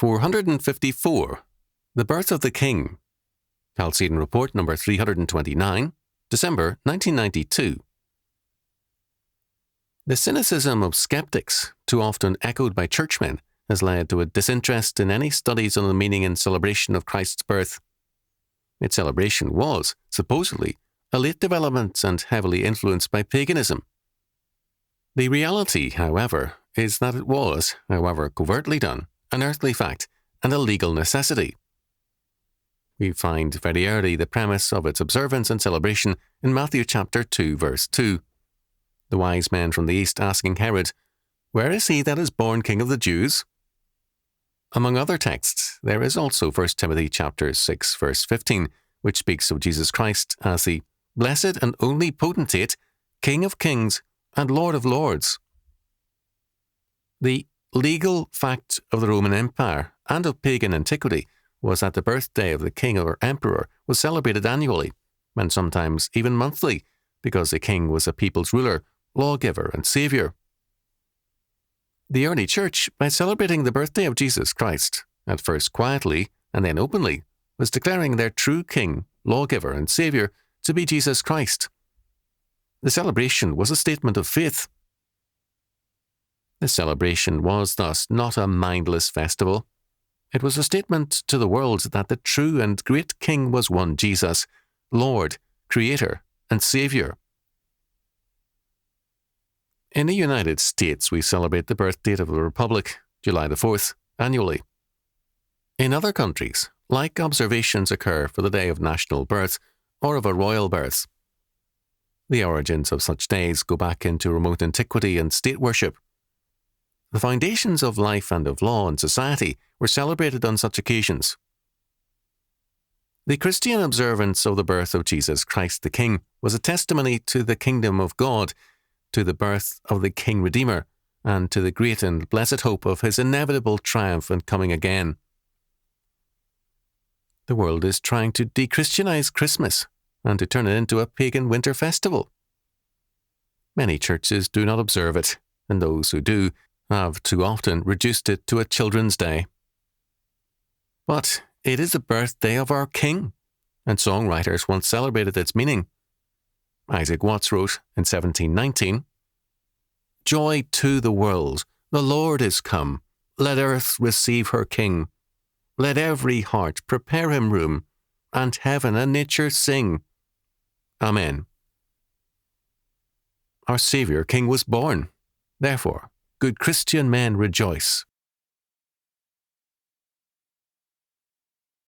454. The Birth of the King. Chalcedon Report number 329, December 1992. The cynicism of skeptics, too often echoed by churchmen, has led to a disinterest in any studies on the meaning and celebration of Christ's birth. Its celebration was, supposedly, a late development and heavily influenced by paganism. The reality, however, is that it was, however covertly done, an earthly fact and a legal necessity. We find very early the premise of its observance and celebration in Matthew chapter 2, verse 2. The wise men from the east asking Herod, "Where is he that is born King of the Jews?" Among other texts, there is also 1 Timothy chapter 6, verse 15, which speaks of Jesus Christ as the blessed and only potentate, King of kings and Lord of lords. The legal fact of the Roman Empire and of pagan antiquity was that the birthday of the king or emperor was celebrated annually, and sometimes even monthly, because the king was a people's ruler, lawgiver, and saviour. The early church, by celebrating the birthday of Jesus Christ, at first quietly and then openly, was declaring their true king, lawgiver, and saviour to be Jesus Christ. The celebration was a statement of faith. The celebration was thus not a mindless festival. It was a statement to the world that the true and great King was one Jesus, Lord, Creator, and Saviour. In the United States, we celebrate the birth date of the Republic, July the 4th, annually. In other countries, like observations occur for the day of national birth or of a royal birth. The origins of such days go back into remote antiquity and state worship. The foundations of life and of law and society were celebrated on such occasions. The Christian observance of the birth of Jesus Christ the King was a testimony to the kingdom of God, to the birth of the King Redeemer, and to the great and blessed hope of his inevitable triumph and coming again. The world is trying to de-Christianize Christmas and to turn it into a pagan winter festival. Many churches do not observe it, and those who do have too often reduced it to a children's day. But it is the birthday of our King, and songwriters once celebrated its meaning. Isaac Watts wrote in 1719, "Joy to the world, the Lord is come, let earth receive her King. Let every heart prepare him room, and heaven and nature sing. Amen." Our Saviour King was born. Therefore, good Christian men rejoice.